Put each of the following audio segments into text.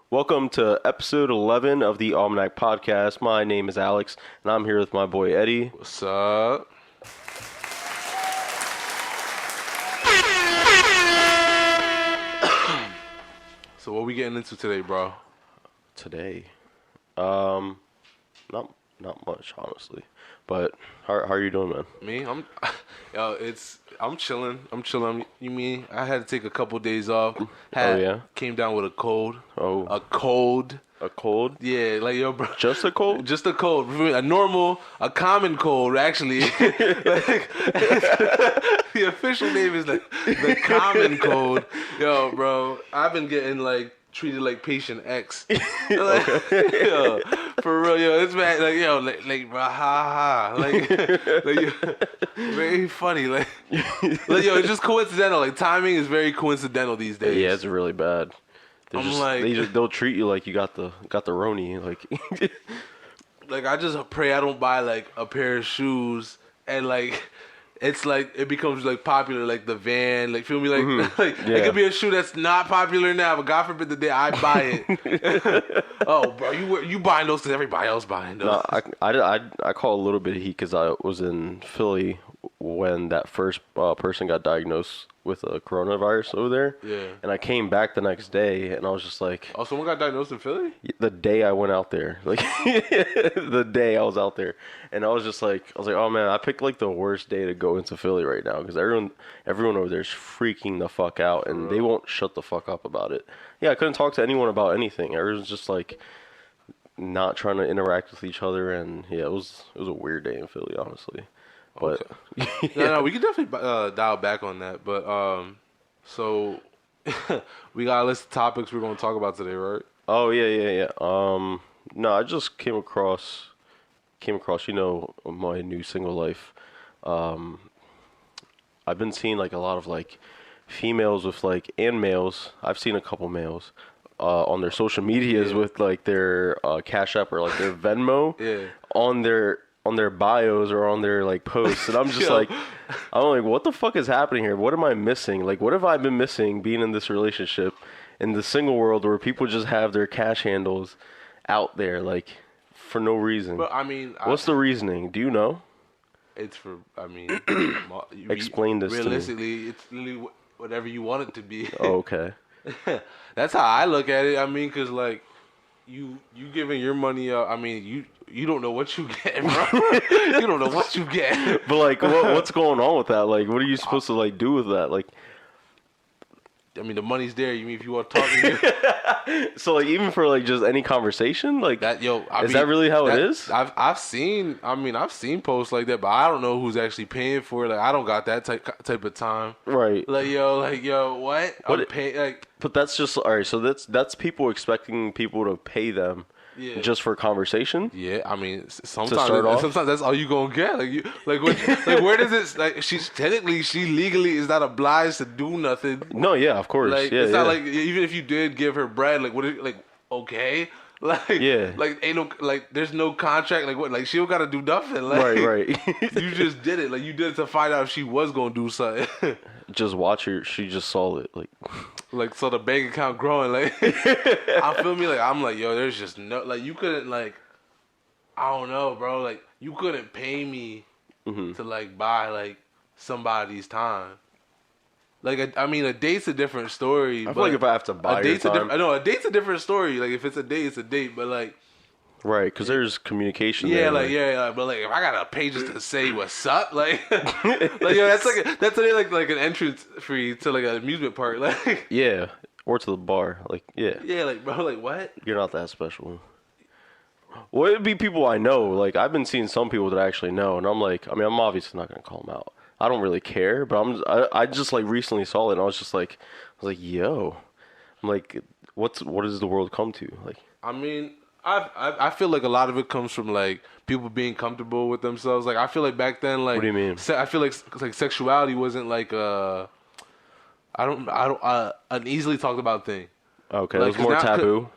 Welcome to episode 11 of the Almanac Podcast. My name is Alex, and I'm here with my boy Eddie. What's up? So what we getting into today, bro? Today, not much, honestly. But how are you doing, man? Me? I'm chilling. You mean I had to take a couple days off? Came down with a cold. Oh. A cold? A cold? Yeah, like yo, bro. Just a cold? Just a cold. A common cold, actually. The official name is the common cold. Yo, bro, I've been getting treated like patient X. Yo, for real, yo, it's bad. Bro, ha ha. Very funny. Yo, it's just coincidental. Like timing is very coincidental these days. Yeah, it's really bad. They'll treat you like you got the Roni. I just pray I don't buy a pair of shoes and it's it becomes popular the Van, feel me, It could be a shoe that's not popular now, but God forbid the day I buy it. Oh, bro, you buying those because everybody else buying those. No, I call a little bit of heat because I was in Philly when that first person got diagnosed with a coronavirus over there. Yeah. And I came back the next day, and I was just like... Oh, someone got diagnosed in Philly? The day I went out there. The day I was out there. And I was just like... I was like, oh, man, I picked, the worst day to go into Philly right now. Because everyone over there is freaking the fuck out, and they won't shut the fuck up about it. Yeah, I couldn't talk to anyone about anything. Everyone's just, not trying to interact with each other. And, yeah, it was a weird day in Philly, honestly. But okay. No, we can definitely dial back on that. But so we got a list of topics we're going to talk about today, right? Oh yeah. No, I just came across my new single life. I've been seeing a lot of females with and males. I've seen a couple males on their social medias with their Cash App or their Venmo on their bios or on their posts, and I'm just what the fuck is happening here? What am I missing? What have I been missing being in this relationship in the single world where people just have their cash handles out there for no reason? But I mean, what's the reasoning? Do you know? It's for explain this to me. Realistically, it's literally whatever you want it to be. Oh, okay. That's how I look at it. I mean, because you giving your money up. I mean, you don't know what you get, bro. You don't know what you get. But what's going on with that? What are you supposed to do with that? I mean, the money's there. You mean if you want to talk to me? So even for just any conversation, that, is that really how it is? I've seen posts like that, but I don't know who's actually paying for it. I don't got that type of time. Right. What? I'm paying But that's just all right. So that's people expecting people to pay them. Yeah. Just for conversation? Yeah, I mean, sometimes that's all you gonna get. Where does it? She legally is not obliged to do nothing. No, yeah, of course. It's not even if you did give her bread, okay, ain't no there's no contract. What? She don't gotta do nothing. Right. You just did it. You did it to find out if she was gonna do something. Just watch her. She just saw it. So the bank account growing. I feel me. I'm yo, there's just no. You couldn't I don't know, bro. You couldn't pay me to buy somebody's time. I mean, a date's a different story. I feel if I have to buy your time. A date's a different story. If it's a date, it's a date. But right, because there's communication. Yeah, there, but if I gotta pay just to say what's up, that's an entrance fee to an amusement park, yeah, or to the bar, yeah, bro, what? You're not that special. Well, it'd be people I know. I've been seeing some people that I actually know, and I'm I'm obviously not gonna call them out. I don't really care, but I just recently saw it, and I was yo, I'm what does the world come to? I mean, I feel a lot of it comes from people being comfortable with themselves. I feel back then, what do you mean? I feel sexuality wasn't an easily talked about thing. Okay, it was more taboo.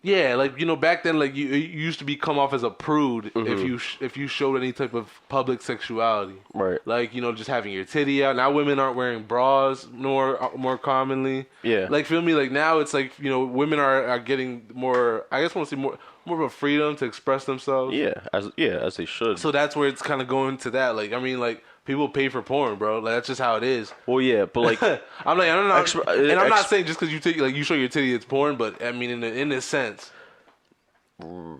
Yeah, like, you know, back then, like, you used to come off as a prude if you showed any type of public sexuality. Right. Like, you know, just having your titty out. Now women aren't wearing bras more commonly. Yeah. Like, feel me? Like, now it's like, you know, women are getting more, I guess I want to say more of a freedom to express themselves. Yeah, as they should. So that's where it's kind of going to that. Like, I mean, like, people pay for porn, bro. Like, that's just how it is. Well, yeah, but like, I'm not saying just because you show your titty, it's porn. But I mean, in a sense, nah,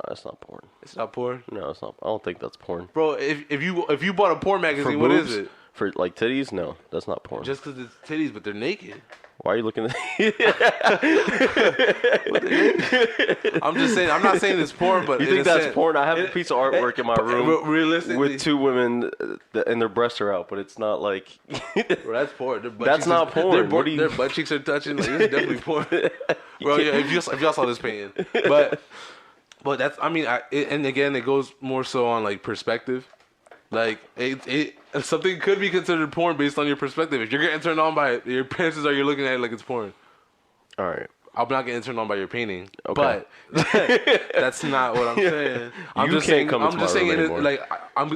that's not porn. it's not porn. No, it's not. I don't think that's porn. Bro, if you bought a porn magazine, For what boobs, is it? For like titties? No, that's not porn. Just because it's titties, but they're naked. Why are you looking at? I'm just saying. I'm not saying it's porn, but You think that's porn? I have a piece of artwork in my room realistically with two women and their breasts are out, but it's not like. Bro, that's porn. That's not porn. Their butt cheeks are touching. Like, it's definitely porn. Bro, yeah. If y'all saw this painting, but that's. I mean, and again, it goes more so on like perspective. Like something could be considered porn based on your perspective. If you're getting turned on by it, your chances are you're looking at it like it's porn. All right. I'm not getting turned on by your painting, okay. but that's not what I'm saying. I'm just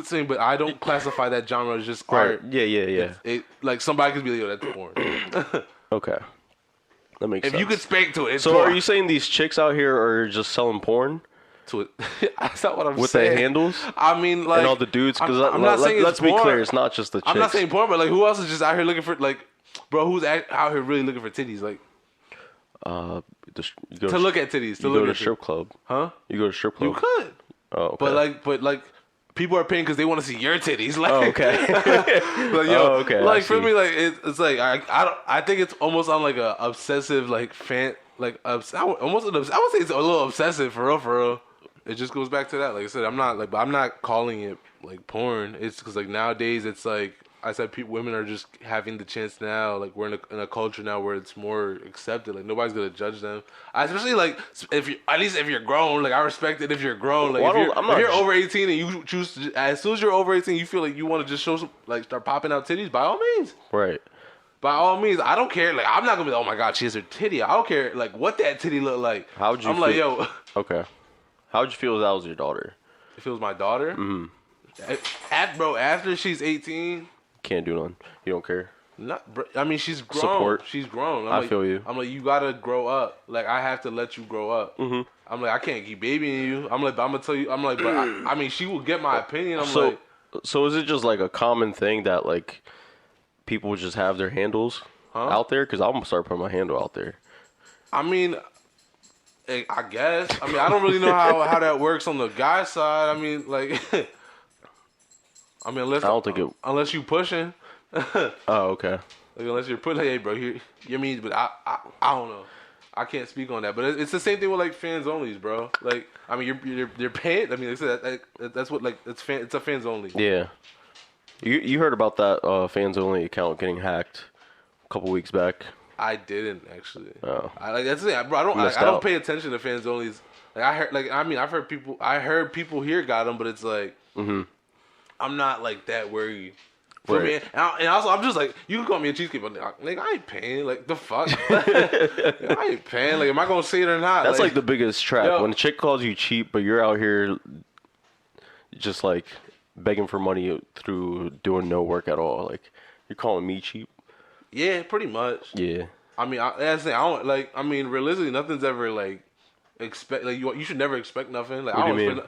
saying, but I don't classify that genre as just art. Yeah. It like somebody could be like, yo, that's porn. Okay. That makes sense. If you could spank to it, it's so porn. are you saying these chicks out here are just selling porn? To it. That's not what I'm with saying. their handles? I mean, like, and all the dudes? Because I'm not saying let's it's be porn. clear, it's not just the chicks. I'm not saying porn, but like, who else is just out here looking for, like, bro, who's out here really looking for titties? Like, to look at titties. You go to a strip club. Huh? You go to a strip club. You could. Oh, okay. But like, people are paying because they want to see your titties. Like, oh, okay. like, yo, okay. Like, for me, like, it's like, I think it's almost on like a obsessive, like, like, I would say it's a little obsessive, for real. It just goes back to that. Like I said, I'm not calling it like porn. It's because like nowadays it's like I said, women are just having the chance now. Like we're in a culture now where it's more accepted. Like nobody's gonna judge them. Especially like at least if you're grown. Like I respect it if you're grown. Like if you're over 18 and you choose to, as soon as you're over 18, you feel like you want to just show some, like start popping out titties. By all means, right. By all means, I don't care. Like I'm not gonna be like, oh my god, she has her titty. I don't care like what that titty look like. How would you? I'm like, yo. Okay. How'd you feel if that was your daughter? If it was my daughter? Mm-hmm. After she's 18... Can't do nothing. You don't care? I mean, she's grown. Support. She's grown. I feel you. I'm like, you gotta grow up. Like, I have to let you grow up. Mm-hmm. I'm like, I can't keep babying you. I'm like, but I'm gonna tell you... I'm like, but I mean, she will get my opinion. So is it just like a common thing that, like, people just have their handles out there? Because I'm gonna start putting my handle out there. I mean... I guess. I mean, I don't really know how that works on the guy side. I mean, like, I mean, unless you pushing. Oh, okay. Like, unless you're putting, hey, bro, you mean, but I don't know. I can't speak on that. But it's the same thing with like fans onlys, bro. Like, I mean, you're paying. I mean, like I said, that's what like it's a fans only. Yeah. You heard about that fans only account getting hacked a couple weeks back? I didn't actually. Oh, that's the thing, bro. I don't pay attention to fans only. Like I've heard people. I heard people here got them, but it's like I'm not like that worried. For me, and also I'm just like you can call me a cheesecake, but like I ain't paying. Like the fuck, I ain't paying. Like am I gonna say it or not? That's like the biggest trap when a chick calls you cheap, but you're out here just like begging for money through doing no work at all. Like you're calling me cheap. Yeah, pretty much. Yeah. I mean, that's the thing. I don't like. I mean, realistically, nothing's ever like expect. Like you should never expect nothing. Like what do you mean?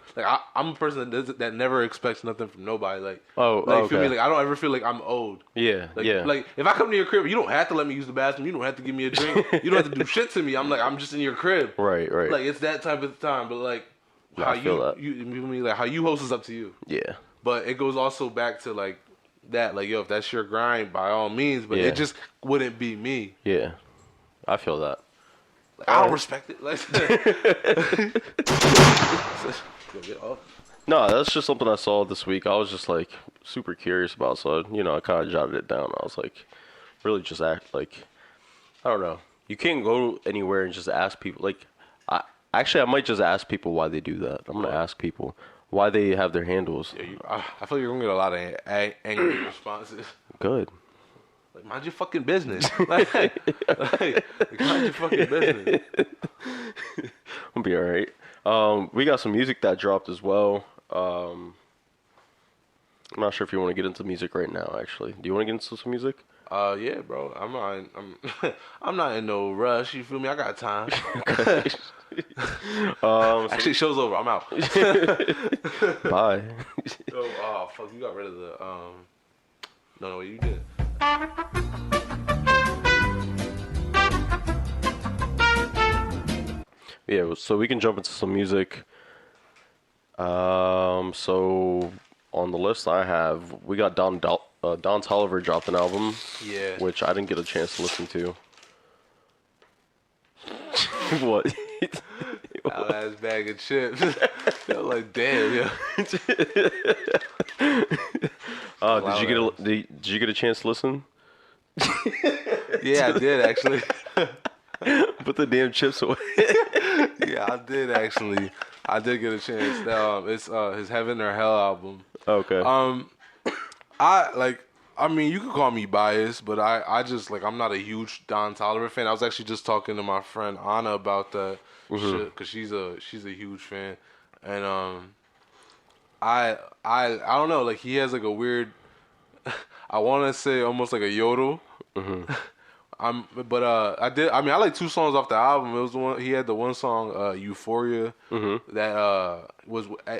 I'm a person that never expects nothing from nobody. Like okay. Feel me? Like I don't ever feel like I'm owed. Yeah, like, Like if I come to your crib, you don't have to let me use the bathroom. You don't have to give me a drink. You don't have to do shit to me. I'm just in your crib. Right. Like it's that type of time. But like how like how you host is up to you. Yeah. But it goes also back to like. That like yo, if that's your grind, by all means, but it just wouldn't be me. Yeah, I feel that. Like, I don't respect it. Like, no, that's just something I saw this week. I was just like super curious about, so I kind of jotted it down. I was like, really just act like, I don't know. You can't go anywhere and just ask people. Like, I might just ask people why they do that. I'm gonna ask people. Why they have their handles. Yeah, I feel you're going to get a lot of angry responses. Good. Like, mind your fucking business. like, mind your fucking business. We'll be all right. We got some music that dropped as well. I'm not sure if you want to get into music right now. Actually, do you want to get into some music? Yeah, bro. I'm not in no rush. You feel me? I got time. Actually, show's over. I'm out. Bye. Oh, fuck! You got rid of the No, you did. Yeah, so we can jump into some music. So on the list I have, we got Don Toliver dropped an album. Yeah. Which I didn't get a chance to listen to. What? Ass bag of chips. Yo, like, damn, yo. Did you get a chance to listen? Yeah, I did actually. Put the damn chips away. Yeah, I did actually. I did get a chance. It's his Heaven or Hell album. Okay. I mean, you could call me biased, but I just I'm not a huge Don Toliver fan. I was actually just talking to my friend Anna about that shit because she's a huge fan, and I don't know, like he has like a weird, I want to say almost like a yodel. Mm-hmm. I like 2 songs off the album. It was the one he had, the one song Euphoria that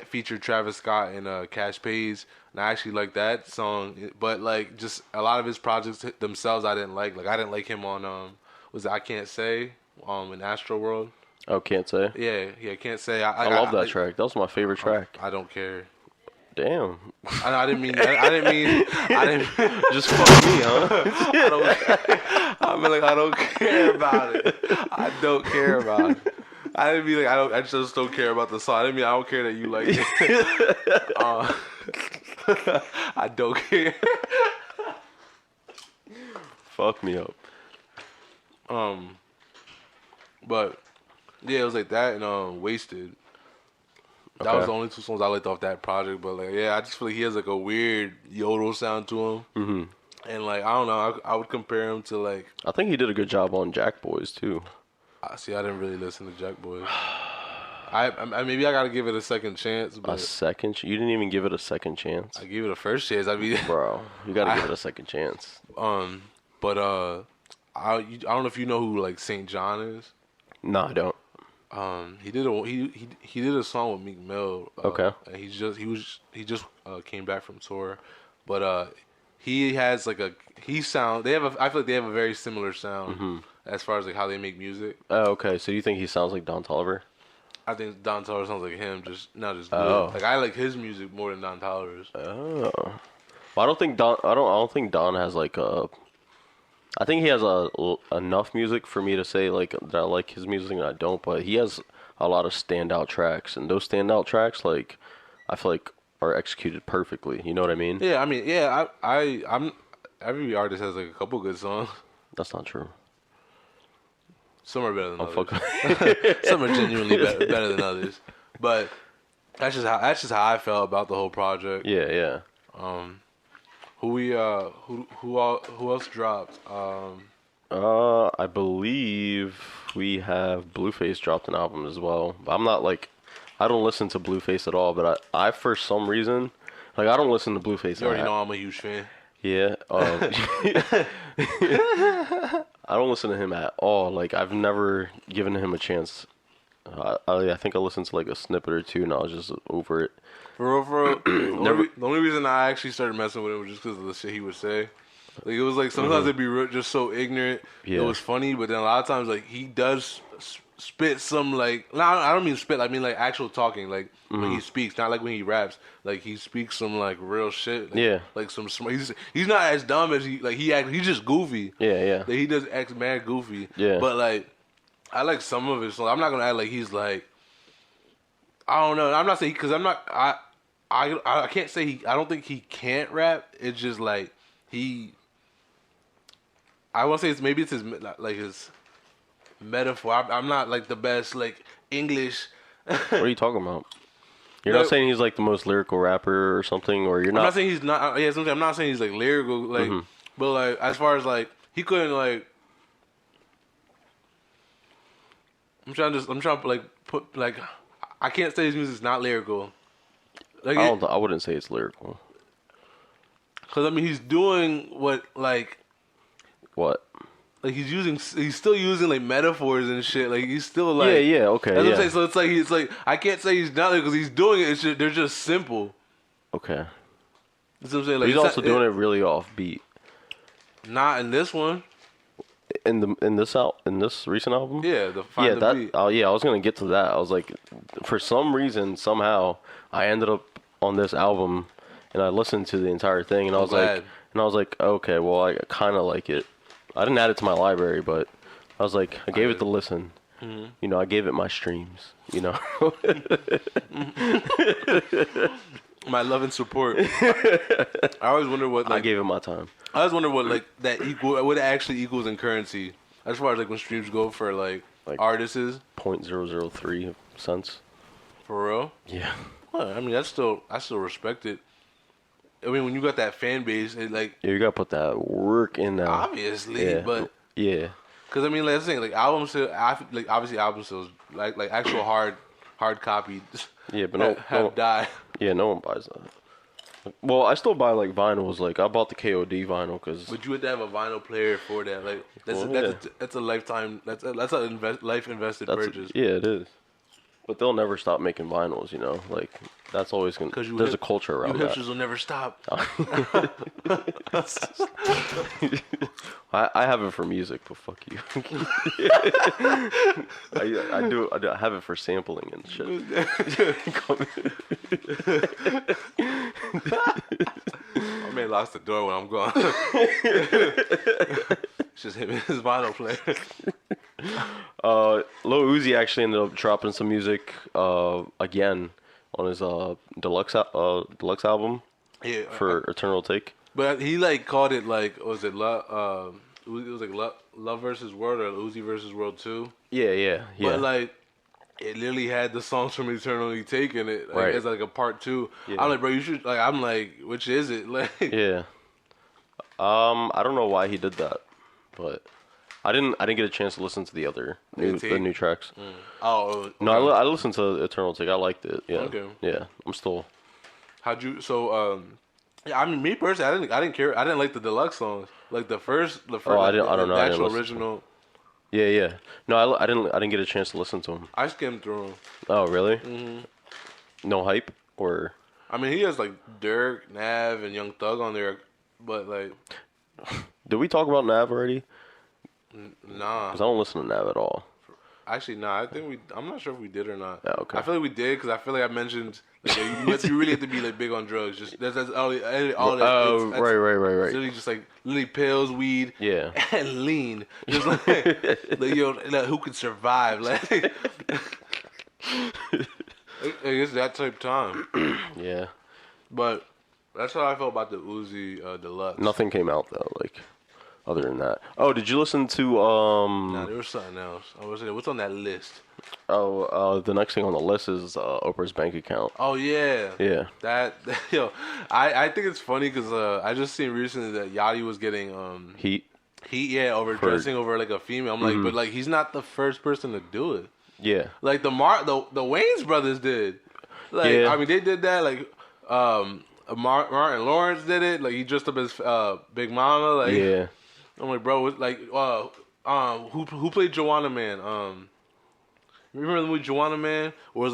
featured Travis Scott and Cash Page, and I actually like that song. But like just a lot of his projects themselves, I didn't like. Like I didn't like him on was it I Can't Say in Astro World. Oh, Can't Say. Yeah, Can't Say. I love that track. That was my favorite track. I don't care. Damn. I didn't mean. Just fuck me, huh? I don't care about it. I don't care about it. I didn't mean I just don't care about the song. I didn't mean I don't care that you like it. I don't care. Fuck me up. But yeah, it was like that and Wasted. That was the only 2 songs I liked off that project, but like, yeah, I just feel like he has like a weird yodel sound to him, and like I don't know, I would compare him to like. I think he did a good job on Jack Boys too. I didn't really listen to Jack Boys. I maybe I gotta give it a second chance. But You didn't even give it a second chance. I gave it a first chance. I mean, bro, you gotta give it a second chance. But I don't know if you know who like St. John is. No, I don't. He did a song with Meek Mill. Okay. And he just came back from tour, but he has like I feel like they have a very similar sound as far as like how they make music. Oh, okay. So you think he sounds like Don Toliver? I think Don Toliver sounds like him, just not as good. Oh. Like I like his music more than Don Toliver's. Oh. Well, I don't think Don has like a. I think he has enough music for me to say like that I like his music and I don't, but he has a lot of standout tracks, and those standout tracks like I feel like are executed perfectly. You know what I mean? Yeah, I mean, yeah, I'm every artist has like a couple good songs. That's not true. Some are better than others. Some are genuinely better than others, but that's just how I felt about the whole project. Yeah. Who else dropped? I believe we have Blueface dropped an album as well. I'm not like, I don't listen to Blueface at all, but I for some reason, like I don't listen to Blueface. You already know I'm a huge fan. Yeah. I don't listen to him at all. Like I've never given him a chance. I think I listened to like a snippet or 2, and I was just over it. For real. The only reason I actually started messing with him was just because of the shit he would say. Like it was like sometimes it'd be just so ignorant. Yeah. It was funny, but then a lot of times like he does spit some like. No, I don't mean spit. I mean like actual talking. Like when he speaks, not like when he raps. Like he speaks some like real shit. Like, yeah. Like some. He's not as dumb as he's just goofy. Yeah. Like he does act mad goofy. Yeah. But like I like some of his songs. I'm not gonna act like he's like. I don't know. I'm not saying because I'm not. I can't say he. I don't think he can't rap. It's just like he. I want to say maybe it's his like his metaphor. I'm not like the best like English. What are you talking about? You're not saying he's like the most lyrical rapper or something, or you're not. I'm not saying he's not. Yeah, I'm not saying he's like lyrical. Like, But like, as far as like, he couldn't like. I'm trying to like put like, I can't say his music's not lyrical. Like I wouldn't say it's lyrical. Cause I mean, he's doing what like. What? Like he's still using like metaphors and shit. Like he's still like okay. That's yeah. what I'm saying. So it's like I can't say he's not because he's doing it. It's just, they're just simple. Okay. That's what I'm saying. Like, he's also doing it really offbeat. Not in this one. In this recent album. Yeah, the beat. I was gonna get to that. I was like, for some reason, somehow, I ended up on this album, and I listened to the entire thing, and I was like, okay, well, I kind of like it. I didn't add it to my library, but I was like, I gave it the listen. Mm-hmm. You know, I gave it my streams. You know, my love and support. I always wonder what I gave it my time. I always wonder what like that equal what it actually equals in currency as far as like when streams go for like artists. 0.003 cents. For real? Yeah. Well, I mean I still respect it. I mean when you got that fan base, it like you gotta put that work in now. Obviously, but yeah. Because I mean, like I was saying, like album sales, like obviously album sales, like actual hard copy. Yeah, but have died. Yeah, no one buys that. Well, I still buy like vinyls. Like I bought the KOD vinyl because. But you had to have a vinyl player for that. Like that's a lifetime. That's a life invested purchase. Yeah, it is. But they'll never stop making vinyls. You know, like that's always gonna. There's a culture around that. Hipsters will never stop. I have it for music, but fuck you. I have it for sampling and shit. My man locks the door when I'm gone. It's just him and his vinyl player. Lil Uzi actually ended up dropping some music again on his deluxe album for Eternal Take. But he like called it like it was like Love versus World or Uzi versus World 2. Yeah. But like it literally had the songs from Eternally Take in it. Like, right. It's like a part 2. Yeah. I'm like, bro, you should like I'm like, which is it? Like yeah. I don't know why he did that, but I didn't get a chance to listen to the new tracks. Mm. Oh okay. No, I listened to Eternal Take. I liked it. Yeah. Okay. Yeah, I'm still. How'd you? So yeah, I mean, me personally, I didn't care. I didn't like the deluxe songs. Like the first. Oh, I don't know. The actual original. Yeah. No, I didn't get a chance to listen to them. I skimmed through them. Oh, really? Mm-hmm. No hype or? I mean, he has like Dirk, Nav, and Young Thug on there, but like. Did we talk about Nav already? Nah. Because I don't listen to Nav at all. Actually, nah. I'm not sure if we did or not. Yeah, okay. I feel like we did because I feel like I mentioned like, you really have to be like big on drugs. Just that's all that. Oh, right. Literally just like literally pills, weed, yeah, and lean. Just like who could survive? Like it's that type of time. Yeah, but that's how I felt about the Uzi Deluxe. Nothing came out though. Like. Other than that, did you listen to Nah, there was something else. I was what's on that list? The next thing on the list is Oprah's bank account. Oh yeah, yeah. That I think it's funny because I just seen recently that Yachty was getting heat, over dressing over like a female. I'm like, but like he's not the first person to do it. Yeah, like the Wayans brothers did. Like I mean, they did that. Like Martin Lawrence did it. Like he dressed up as Big Mama. Like yeah. I'm like, bro, like, who played Joanna Man? Remember the movie Joanna Man? Or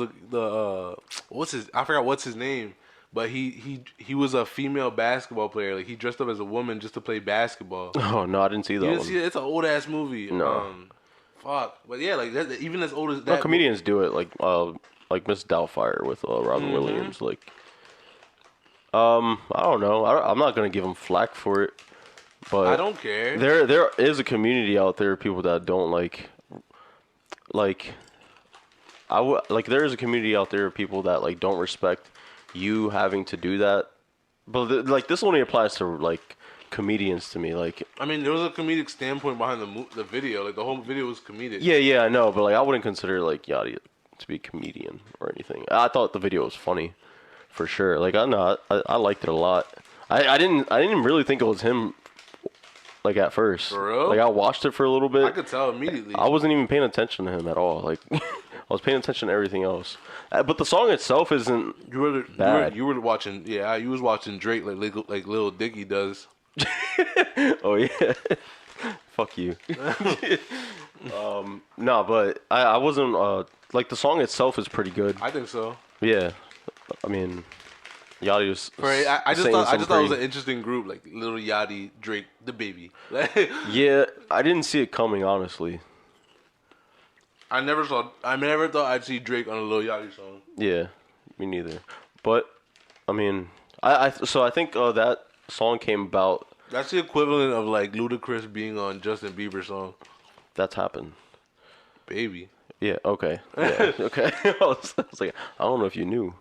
was it I forgot what's his name, but he was a female basketball player. Like he dressed up as a woman just to play basketball. Oh no, I didn't see that. You didn't see it? It's an old ass movie. No, fuck. But yeah, like that, even as old as that. No, comedians do it, like Miss Doubtfire with Robin Williams. Like, I don't know. I'm not gonna give him flack for it. But I don't care. There is a community out there of people that don't like there is a community out there of people that like don't respect you having to do that. But like this only applies to like comedians to me. Like I mean, there was a comedic standpoint behind the video. Like the whole video was comedic. Yeah, I know. But like I wouldn't consider like Yachty to be a comedian or anything. I thought the video was funny for sure. Like I liked it a lot. I didn't really think it was him like at first. For real? Like I watched it for a little bit. I could tell immediately. I wasn't even paying attention to him at all. Like I was paying attention to everything else. But the song itself isn't bad. You were watching, you was watching Drake like Lil Dicky does. Oh yeah. Fuck you. No, but I wasn't like the song itself is pretty good. I think so. Yeah, I mean, Yachty was. I just thought it was an interesting group, like Lil Yachty, Drake, the baby. Yeah, I didn't see it coming, honestly. I never thought I'd see Drake on a Lil Yachty song. Yeah, me neither. But I mean, I think that song came about. That's the equivalent of like Ludacris being on Justin Bieber's song. That's happened. Baby. Yeah. Okay. Yeah. Okay. I was like, I don't know if you knew.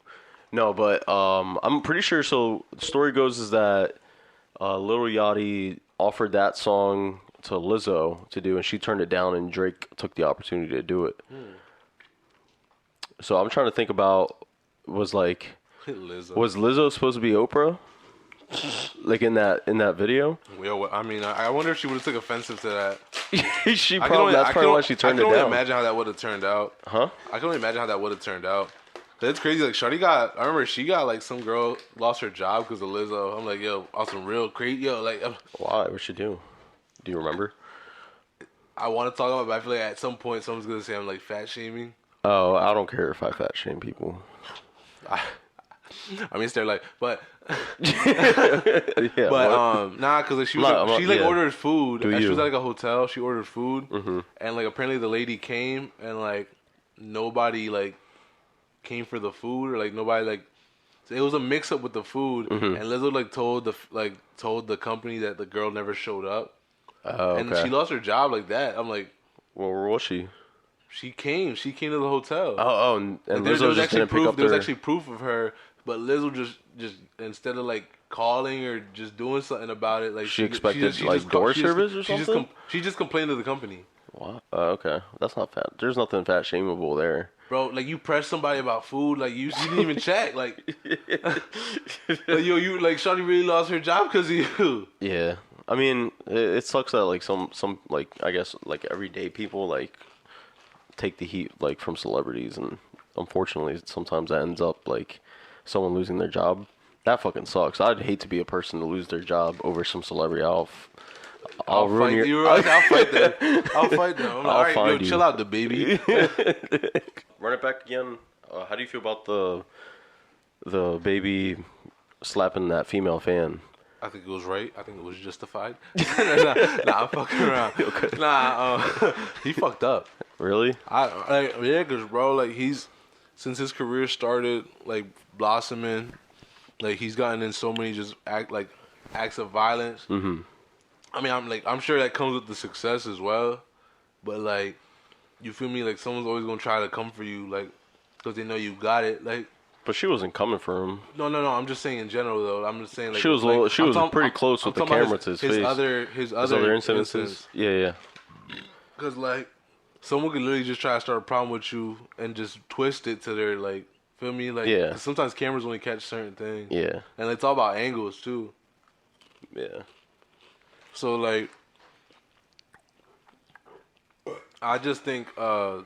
No, but I'm pretty sure. So the story goes is that Lil Yachty offered that song to Lizzo to do, and she turned it down, and Drake took the opportunity to do it. So I'm trying to think about was Lizzo supposed to be Oprah? Like in that video? Well, I mean, I wonder if she would have took offensive to that. That's probably why she turned it down. I can only imagine how that would have turned out. Huh? I can only imagine how that would have turned out. That's crazy. Like, I remember she got like some girl lost her job because of Lizzo. I'm like, yo, on some real crazy, yo, like. Why? What'd she do? Do you remember? I want to talk about it, but I feel like at some point someone's gonna say I'm like fat shaming. Oh, I don't care if I fat shame people. I mean, they're like, but yeah, nah, because like, she ordered food. And she was at like a hotel. She ordered food, and like apparently the lady came and like nobody like came for the food or like nobody like it was a mix up with the food, and Lizzo like told the company that the girl never showed up, and she lost her job like that. I'm like, well, where was she? She came to the hotel. And Lizzo just didn't pick up there was actually proof of her. But Lizzo just instead of like calling or just doing something about it, like she expected door service or something. She just complained to the company. What? Okay, that's not fat. There's nothing fat shameable there, bro. Like you press somebody about food, like you didn't even check, like, like you like Shawty really lost her job because of you. Yeah, I mean it sucks that like some like I guess like everyday people like take the heat like from celebrities, and unfortunately sometimes that ends up like someone losing their job. That fucking sucks. I'd hate to be a person to lose their job over some celebrity. I'll ruin fight your... I'll fight them. I'll fight them. I'm like, all right, yo, chill out, the baby. Run it back again. How do you feel about the baby slapping that female fan? I think it was right. I think it was justified. nah, I'm fucking around. Okay. He fucked up. Really? Yeah, because bro, like since his career started like blossoming, like he's gotten in so many just acts of violence. Mm-hmm. I mean, I'm sure that comes with the success as well, but like, you feel me? Like someone's always gonna try to come for you, like, because they know you got it. Like, but she wasn't coming for him. No. I'm just saying in general though. I'm just saying like she was pretty close with the camera to his face. His other incidences. Yeah. Because like, someone could literally just try to start a problem with you and just twist it to their like, feel me? Like, yeah. 'cause sometimes cameras only catch certain things. Yeah. And it's all about angles too. Yeah. So like, I just think I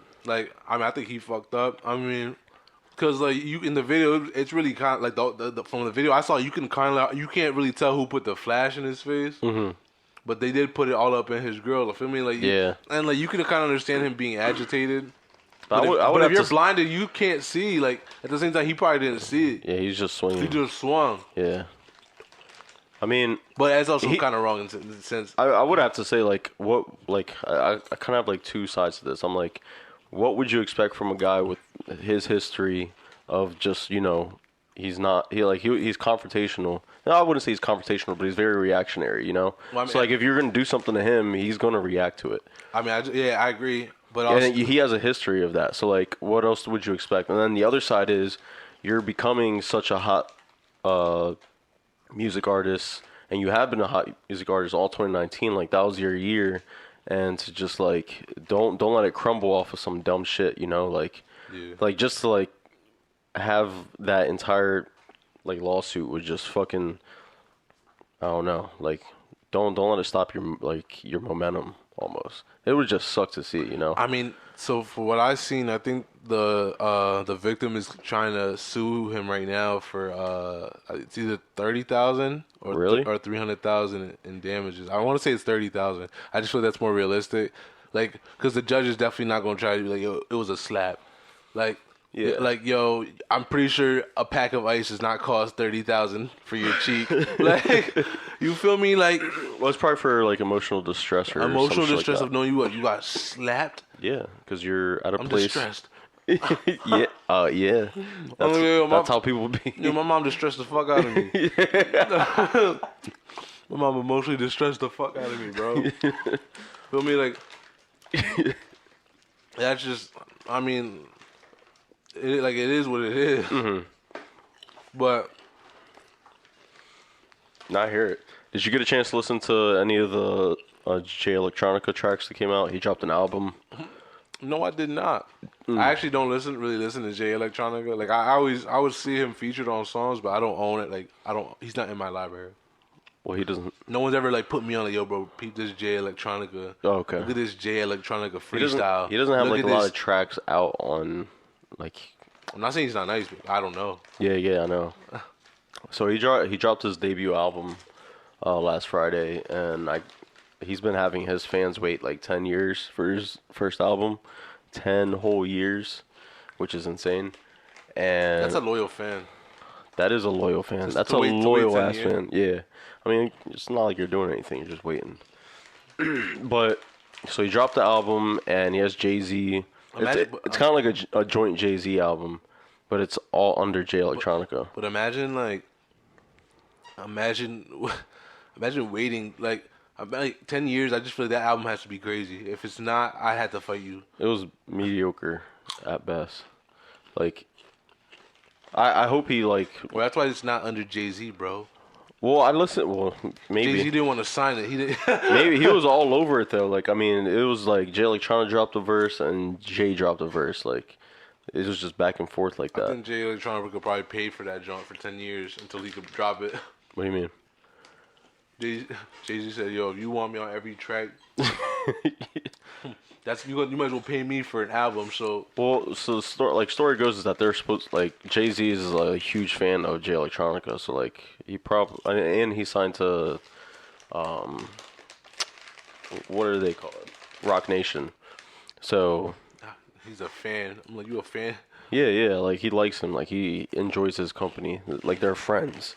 think he fucked up. I mean, because like you in the video, it's really kind of like the from the video I saw, you can't really tell who put the flash in his face. Mm-hmm. But they did put it all up in his grill. You feel me? Like, yeah. And like you can kind of understand him being agitated. But if you're blinded, you can't see. Like at the same time, he probably didn't see it. Yeah, he's just swinging. He just swung. Yeah. I mean, but that's also kind of wrong in the sense. I would have to say like what like I kind of have like two sides to this. I'm like, what would you expect from a guy with his history of just he's confrontational. No, I wouldn't say he's confrontational, but he's very reactionary. Well, I mean, so like if you're gonna do something to him, he's gonna react to it. I mean, I agree, but also, and he has a history of that. So like, what else would you expect? And then the other side is you're becoming such a hot music artist, and you have been a hot music artist all 2019. Like that was your year, and to just like don't let it crumble off of some dumb shit. Like just to like have that entire like lawsuit would just fucking, I don't know, like don't let it stop your momentum. Almost, it would just suck to see, you know. I mean, so for what I've seen, I think the victim is trying to sue him right now for it's either 30,000 or Really? or 300,000 in damages. I want to say it's 30,000. I just feel that's more realistic, like because the judge is definitely not gonna try to be like, yo, it was a slap, like. Yeah. Like, yo, I'm pretty sure a pack of ice does not cost 30,000 for your cheek. Like, you feel me? Like, Well, it's probably for like emotional distress or emotional some shit distress like of knowing you got slapped. that. Yeah, because you're at a I'm place. distressed. Yeah, yeah. That's how people be. Yo, my mom distressed the fuck out of me. My mom emotionally distressed the fuck out of me, bro. Feel me? Like, that's just, I mean, it is what it is. Mm-hmm. But Not hear it. Did you get a chance to listen to any of the Jay Electronica tracks that came out? He dropped an album. no, I did not. I actually don't really listen to Jay Electronica. Like I would see him featured on songs, but I don't own it. Like he's not in my library. Well, he doesn't. No one's ever like put me on like, yo, bro, peep this Jay Electronica. Oh, okay. Look at this Jay Electronica He doesn't, freestyle. he doesn't have Look like a at lot this. of tracks out on, like. I'm not saying he's not nice, but I don't know. Yeah, I know. So he dropped his debut album last Friday, and he's been having his fans wait like 10 years for his first album, 10 whole years, which is insane. And That's a loyal fan. that is a loyal fan. Just That's to a wait loyal 10 ass years. fan. Yeah, I mean it's not like you're doing anything; you're just waiting. But so he dropped the album, and he has Jay-Z. It's kind of like a joint Jay-Z album, but it's all under Jay Electronica. But imagine waiting like 10 years. I just feel like that album has to be crazy. If it's not, I had to fight you. It was mediocre at best. Like, I hope he like. Well, that's why it's not under Jay-Z, bro. Well, I listened. Well, maybe Jay-Z didn't want to sign it. He didn't. maybe he was all over it though. Like, I mean, it was like Jay Electronica dropped a verse and Jay dropped a verse. Like, it was just back and forth like I that. think Jay Electronica could probably pay for that joint for 10 years until he could drop it. What do you mean? Jay-Z said, "Yo, if you want me on every track, you might as well pay me for an album." So, Well, so the story goes is that they're supposed like Jay-Z is a huge fan of Jay Electronica, so like he probably and he signed to, what are they called? Rock Nation. So he's a fan. I'm like, you a fan? yeah, like he likes him, like he enjoys his company, like they're friends.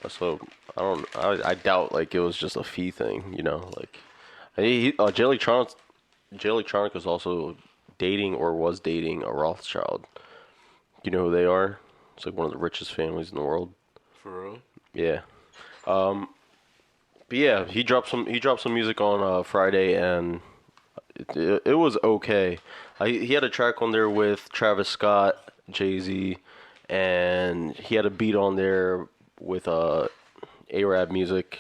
So I doubt like it was just a fee thing, you know, like Jay Electronica is also dating or was dating a Rothschild. You know who they are? It's like one of the richest families in the world. For real? Yeah. But yeah, he dropped some music on Friday, and it was okay. He had a track on there with Travis Scott, Jay-Z, and he had a beat on there with Arab music.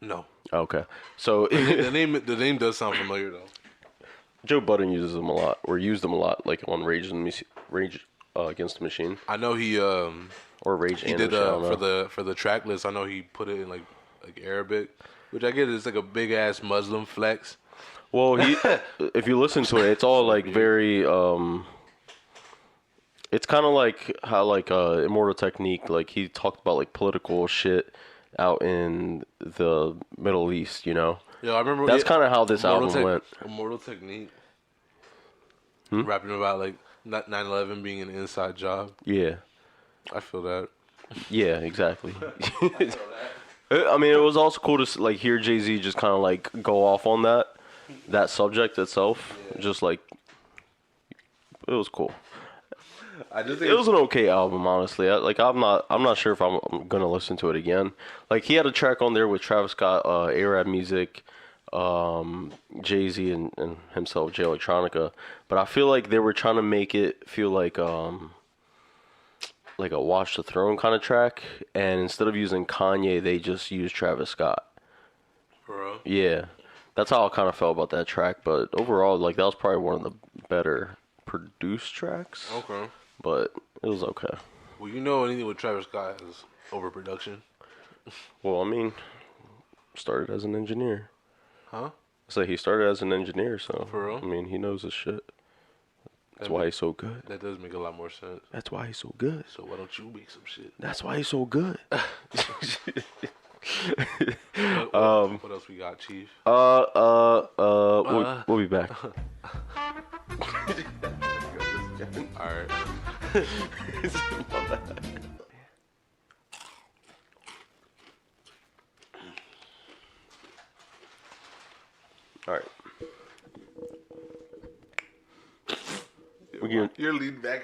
No. Okay, so the name does sound familiar though. Joe Budden uses them a lot, or used them a lot, like on Rage Against the Machine, I know he or Rage. he and did Machine, I don't know. for the track list. I know he put it in like Arabic, which I get is like a big ass Muslim flex. Well, if you listen to it, it's all like very. It's kind of like how like Immortal Technique, like he talked about like political shit out in the Middle East, you know. Yeah, I remember That's kind of how this album went. Immortal Technique, rapping about like 9/11 being an inside job. Yeah, I feel that. yeah, exactly. I mean, it was also cool to like hear Jay-Z just kind of like go off on that subject itself. Yeah. Just like it was cool. I just think It was an okay album, honestly. I'm not sure if I'm gonna listen to it again. Like he had a track on there with Travis Scott, Arab music, Jay-Z and himself, Jay Electronica. But I feel like they were trying to make it feel like a Watch the Throne kind of track, and instead of using Kanye, they just used Travis Scott. Bro. Yeah, that's how I kind of felt about that track. But overall, like that was probably one of the better produced tracks. Okay. But it was okay. Well, you know anything with Travis Scott is overproduction. Well, I mean, started as an engineer. Huh? So he started as an engineer, so For real? I mean, he knows his shit. That's why he's so good. That does make a lot more sense. That's why he's so good. So why don't you make some shit? That's why he's so good. What else we got, Chief? We'll be back. All right. All right. You're leaning back.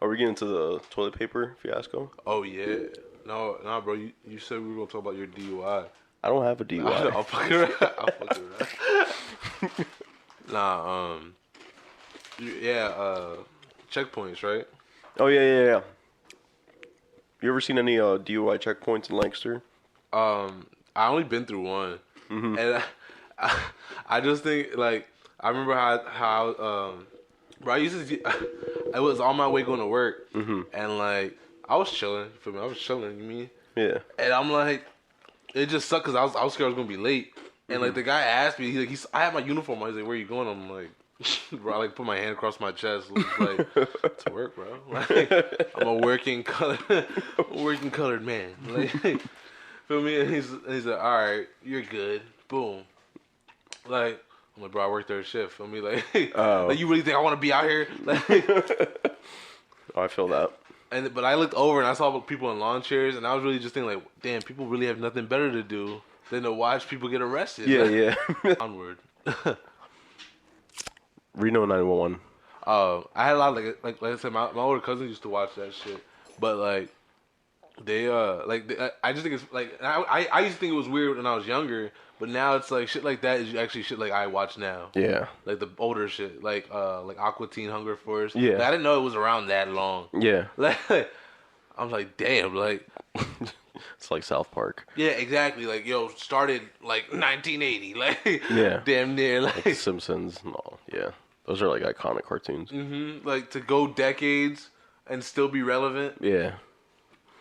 Are we getting to the toilet paper fiasco? Oh yeah. No, bro. You said we were gonna talk about your DUI. I don't have a DUI. I'll fuck around. Checkpoints, right? Oh yeah. You ever seen any DUI checkpoints in Lancaster? I only been through one, and I just think like I remember how bro, I used to. I was on my way going to work, and like I was chilling. You feel me? I was chilling. You mean? Yeah. And I'm like, it just sucked because I was scared I was gonna be late. And like the guy asked me, I had my uniform on. He's like, "Where you going?" I'm like, bro, I like put my hand across my chest, like to work, bro. Like, I'm a working colored man. Like, feel me? And he's like, all right, you're good. Boom. Like, I'm like, bro, I work third shift. Feel me? Like, like you really think I want to be out here? Like, I feel that. But I looked over and I saw people in lawn chairs, and I was really just thinking, like, damn, people really have nothing better to do than to watch people get arrested. Yeah. Onward. Reno 911. I had a lot of like I said, my older cousins used to watch that shit, but like they I just think it's like I used to think it was weird when I was younger, but now it's like shit like that is actually shit like I watch now. Yeah. Like the older shit, like Aqua Teen Hunger Force. Yeah. Like, I didn't know it was around that long. Yeah. Like I'm like, damn, like it's like South Park. yeah, exactly. Like yo, started like 1980, like Yeah. damn near like The Simpsons and all. Yeah. Those are like iconic cartoons. like to go decades and still be relevant. Yeah.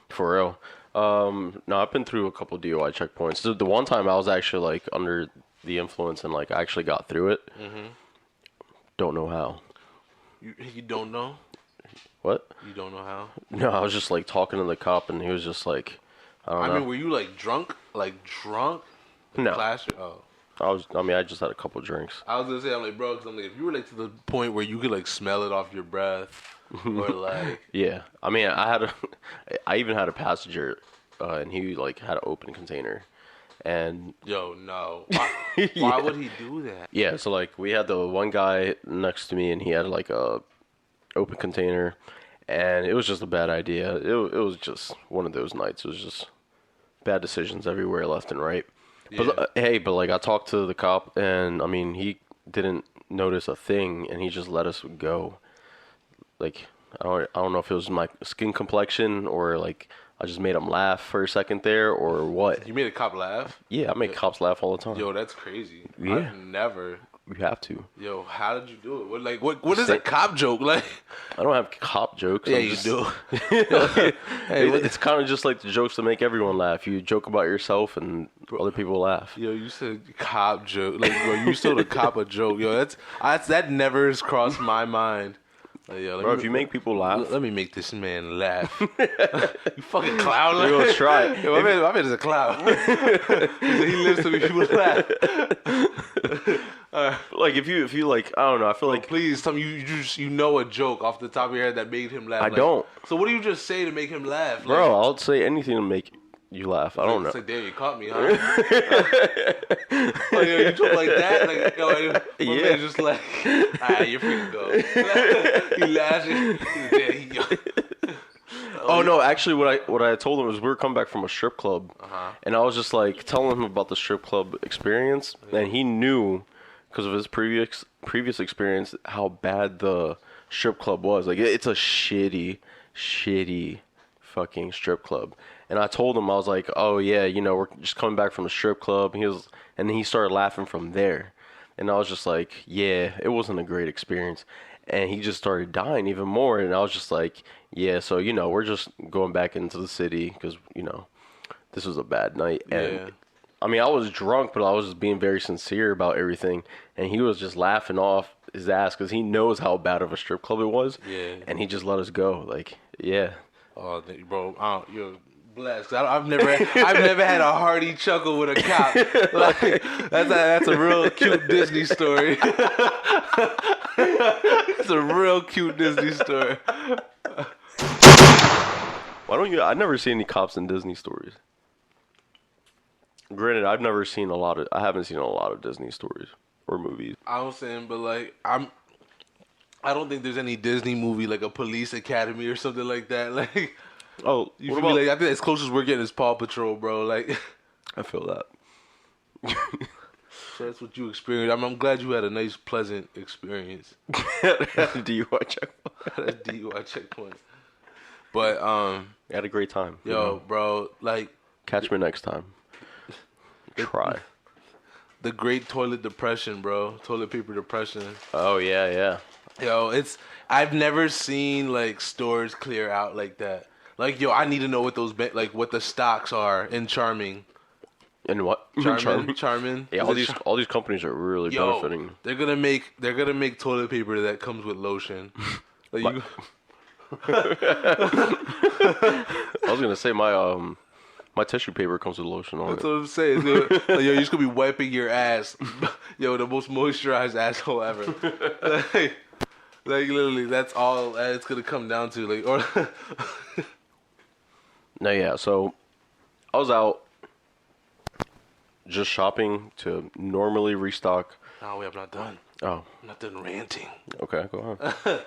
For real. No, I've been through a couple DUI checkpoints. The one time I was actually like under the influence and like I actually got through it. Don't know how. You don't know? What? You don't know how? No, I was just like talking to the cop and he was just like, I don't know. I mean, were you like drunk? Like drunk? No. Class? Oh. I just had a couple drinks. I was gonna say, I'm like, bro, because I'm like, if you were like to the point where you could like smell it off your breath, or like, Yeah, I mean, I even had a passenger, and he like had an open container, and yo, no, why would he do that? yeah, so like we had the one guy next to me, and he had like a open container, and it was just a bad idea. It was just one of those nights. It was just bad decisions everywhere, left and right. Yeah. But but like I talked to the cop, and I mean he didn't notice a thing, and he just let us go. Like I don't know if it was my skin complexion or like I just made him laugh for a second there or what. You made a cop laugh? Yeah, I make cops laugh all the time. Yo, that's crazy. Yeah. I've never. You have to. Yo, how did you do it? What is a cop joke like? I don't have cop jokes. Yeah, I'm you just, do. It's kind of just like the jokes that make everyone laugh. You joke about yourself and other people laugh. Yo, you said cop joke. Like, bro, you told a cop a joke. Yo, that never has crossed my mind. Like, yo, Bro, if you make people laugh, let me make this man laugh. You fucking clown. you're gonna try it. Yo, my man is a clown. He lives to make people laugh. Like if you like, I don't know. I feel like Please tell me you know a joke off the top of your head that made him laugh. I don't. So what do you just say to make him laugh? Like, bro, I'll say anything to make you laugh. I don't know. It's like, damn, you caught me, huh? Like, yo, you joke like that? Like, yo, my man just like, alright, you're free to go. He laughs. Oh no, actually what I told him was we were coming back from a strip club, and I was just like telling him about the strip club experience, and he knew because of his previous experience how bad the strip club was. Like it's a shitty fucking strip club. And I told him, I was like, oh yeah, we're just coming back from the strip club. And he started laughing from there. And I was just like, yeah, it wasn't a great experience. And he just started dying even more. And I was just like, yeah, so, we're just going back into the city because, this was a bad night. And I mean, I was drunk, but I was just being very sincere about everything. And he was just laughing off his ass because he knows how bad of a strip club it was. Yeah. And he just let us go. Like, yeah. Oh, bro, you're blessed. I've never had a hearty chuckle with a cop. Like, that's a real cute Disney story. It's a real cute Disney story. Why don't you? I never see any cops in Disney stories. Granted, I haven't seen a lot of Disney stories or movies. I was saying, but like I don't think there's any Disney movie like a Police Academy or something like that. Like, oh, you feel me? Like, I think as close as we're getting is Paw Patrol, bro. Like, I feel that. So that's what you experienced. I'm glad you had a nice, pleasant experience. DUI checkpoint. But I had a great time. Yo, bro, like, catch me next time. Try. The great toilet depression, bro. Toilet paper depression. Oh yeah. Yo, I've never seen like stores clear out like that. Like, yo, I need to know what what the stocks are in Charming. In what? Charming. Yeah, all these companies are really benefiting. They're gonna make toilet paper that comes with lotion. Like, I was gonna say my tissue paper comes with lotion on it. That's what I'm saying. Like, yo, you're just gonna be wiping your ass. Yo, the most moisturized asshole ever. Like literally, that's all it's gonna come down to. Like, or no, yeah. So I was out just shopping to normally restock. No, we have not done. Oh, I'm not done ranting. Okay, go on.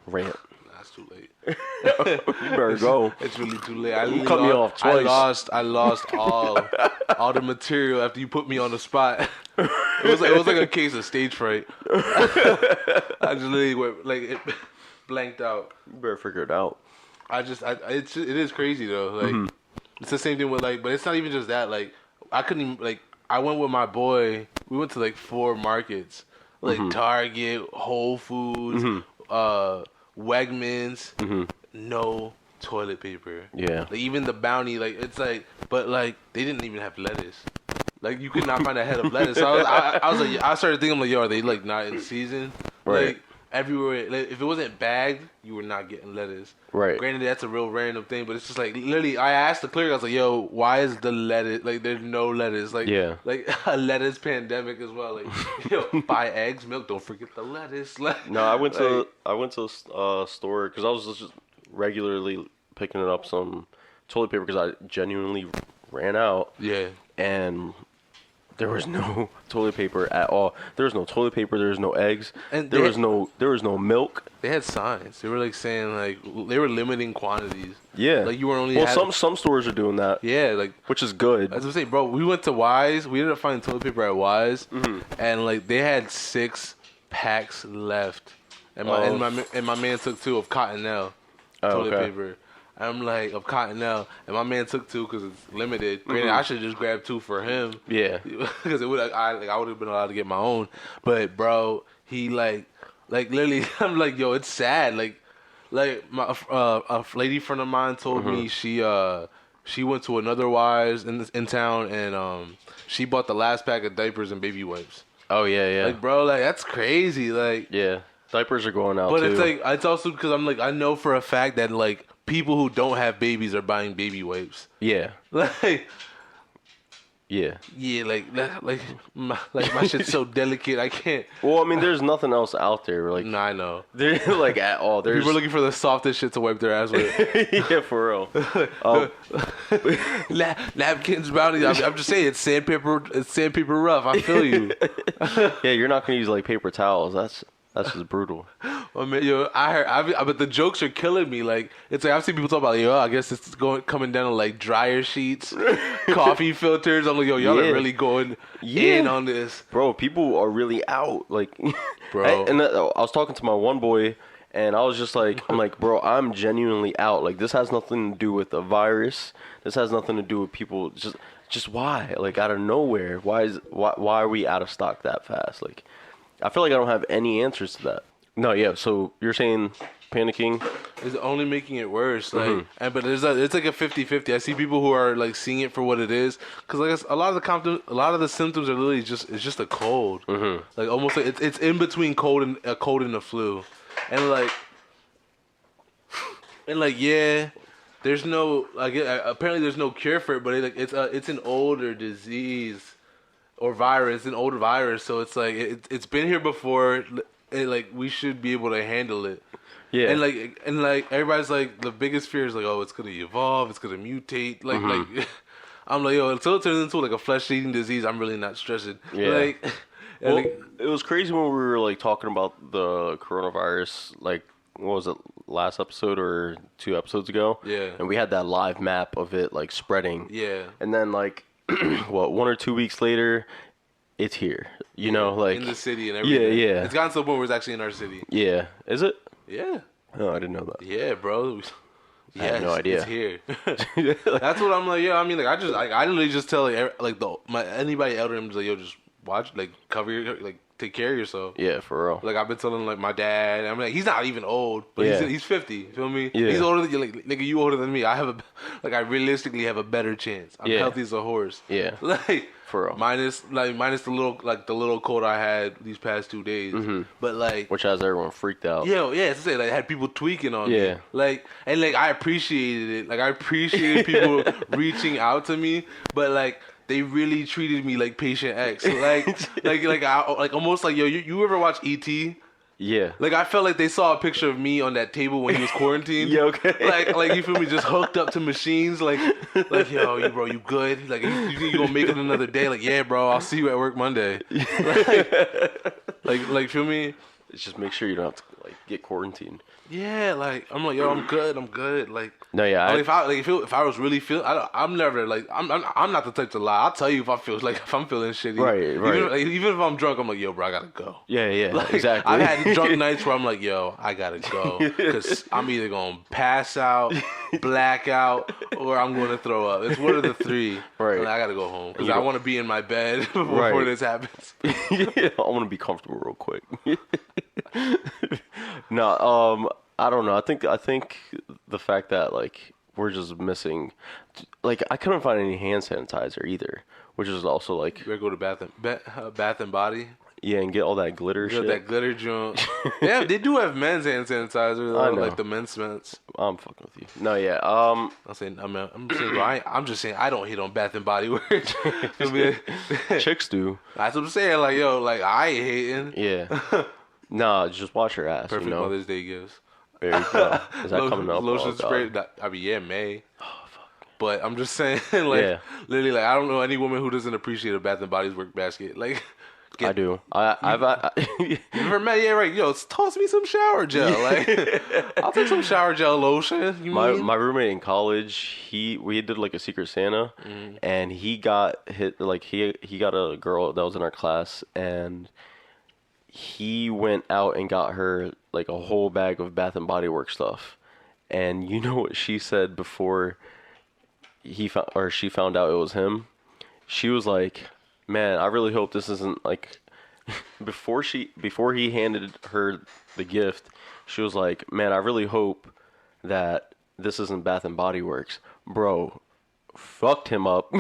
Rant. It's too late. You better go. It's really too late. You cut me off twice. I lost all the material after you put me on the spot. It was like a case of stage fright. I just literally went, like, it blanked out. You better figure it out. It is crazy though. Like, it's the same thing with, like, but it's not even just that. Like, I couldn't even, like, I went with my boy. We went to like 4 markets, like Target, Whole Foods, Wegmans, no toilet paper. Yeah. Like, even the Bounty, like, it's like, but like, they didn't even have lettuce. Like, you could not find a head of lettuce. So I was like, I started thinking, I'm like, yo, are they like not in season? Right. Like, everywhere, like, if it wasn't bagged, you were not getting lettuce. Right. Granted, that's a real random thing, but it's just like, literally, I asked the clerk, I was like, yo, why is the lettuce, like, there's no lettuce? Like, yeah. Like, a lettuce pandemic as well. Like, yo, buy eggs, milk, don't forget the lettuce. Like, no, I went to a store because I was just regularly picking up some toilet paper because I genuinely ran out. Yeah. And there was no toilet paper at all. There was no toilet paper. There was no eggs. And there was no milk. They had signs. They were like saying, like, they were limiting quantities. Yeah. Like, you were only. Well, some stores are doing that. Yeah, like, which is good. As I say, bro, we went to Wise. We ended up finding toilet paper at Wise, and like they had 6 packs left, and my man took 2 of Cottonelle toilet paper. I'm like, of Cottonelle, and my man took 2 because it's limited. Granted, I should have just grabbed 2 for him. Yeah, because I would have been allowed to get my own. But bro, he like literally, I'm like, yo, it's sad. Like my a lady friend of mine told me she went to another Wise in town, and she bought the last pack of diapers and baby wipes. Oh yeah. Like, bro, like, that's crazy. Like, yeah, diapers are going out. But too. It's like, it's also because I'm like, I know for a fact that like people who don't have babies are buying baby wipes. Yeah. Like. Yeah. Yeah, like my shit's so delicate, I can't. Well, I mean, there's nothing else out there. Like, no, I know. They're like at all. There's people are looking for the softest shit to wipe their ass with. Yeah, for real. Napkins, Bounty. I'm just saying, it's sandpaper rough. I feel you. Yeah, you're not gonna use like paper towels. That's just brutal. Well, man, yo, but the jokes are killing me. Like, it's like I've seen people talk about, yo, I guess it's coming down to like dryer sheets, coffee filters. I'm like, yo, y'all are really going in on this, bro. People are really out, like, bro. I was talking to my one boy, and I was just like, I'm like, bro, I'm genuinely out. Like, this has nothing to do with the virus. This has nothing to do with people just why? Like, out of nowhere, why are we out of stock that fast? Like, I feel like I don't have any answers to that. No, yeah. So you're saying panicking is only making it worse. Like, but it's like a 50-50. I see people who are like seeing it for what it is, because like a lot of the symptoms are literally just a cold. Like almost like it's in between cold and a flu, and like yeah. There's no apparently there's no cure for it, but it's an older disease or virus, an older virus. So it's like it's been here before. Like we should be able to handle it. Yeah. And like everybody's like the biggest fear is like, oh, it's gonna evolve, it's gonna mutate. Like I'm like, yo, until it turns into like a flesh eating disease, I'm really not stressing. Yeah. Like, well, it was crazy when we were like talking about the coronavirus. Like, what was it? Last episode or 2 episodes ago, and we had that live map of it like spreading, and then like 1 or 2 weeks later it's here, you know, like in the city and everything. Yeah, it's gotten to the point where it's actually in our city. Is it? Oh, I didn't know that. Yeah, bro. I had no idea. It's here. That's what I'm like. Yeah, I mean, like I literally just tell anybody elder, I'm just like, yo, just watch, like cover your, like take care of yourself. Yeah, for real. Like I've been telling like my dad. I'm like, he's not even old, but he's 50. You feel me? Yeah. He's older than you. Like nigga, you older than me. I realistically have a better chance. I'm healthy as a horse. Yeah. Like for real. Minus the little cold I had these past 2 days. But like, which has everyone freaked out. Yeah. It's to say like I had people tweaking on me. Like and like I appreciated it. Like I appreciated people reaching out to me. But like, they really treated me like patient X. Like almost like, yo, you ever watch E.T.? Yeah. Like I felt like they saw a picture of me on that table when he was quarantined. Yeah, okay. Like you feel me, just hooked up to machines. Like yo, bro, you good? Like you gonna make it another day? Like yeah, bro, I'll see you at work Monday. like feel me? It's just make sure you don't have to like get quarantined. Yeah, like I'm like, yo, I'm good. Like no, yeah. Like, if I was really feeling, I'm never like I'm not the type to lie. I'll tell you if I'm feeling shitty. Right. Even if I'm drunk, I'm like, yo, bro, I gotta go. Yeah, like, exactly. I've had drunk nights where I'm like, yo, I gotta go because I'm either gonna pass out, black out, or I'm gonna throw up. It's one of the three. Right. Like, I gotta go home because I want to be in my bed before this happens. Yeah, I want to be comfortable real quick. No, I don't know. I think the fact that like we're just missing, like I couldn't find any hand sanitizer either, which is also like you better go to Bath and Body. Yeah, and get all that glitter shit. That glitter junk. Yeah, they do have men's hand sanitizer though, I know. Like the men's scents. I'm fucking with you. No, yeah. I'm saying, I'm just saying I don't hate on Bath and Body Works. Chicks do. That's what I'm saying. Like yo, like I ain't hating. Yeah. Nah, just watch your ass. Perfect, you know? Mother's Day gifts. There you go. Is that coming up? Lotion spray. I mean, yeah, May. Oh fuck. But I'm just saying, like, literally, like, I don't know any woman who doesn't appreciate a Bath and Body's work basket. Like, I do. I've you ever met? Yeah, right. Yo, toss me some shower gel. Like, I'll take some shower gel lotion. My roommate in college, we did like a Secret Santa, and he got hit. Like he got a girl that was in our class, and he went out and got her like a whole bag of Bath and Body Works stuff. And you know what she said before she found out it was him? She was like, "Man, I really hope this isn't like." before he handed her the gift, she was like, "Man, I really hope that this isn't Bath and Body Works, bro." Fucked him up.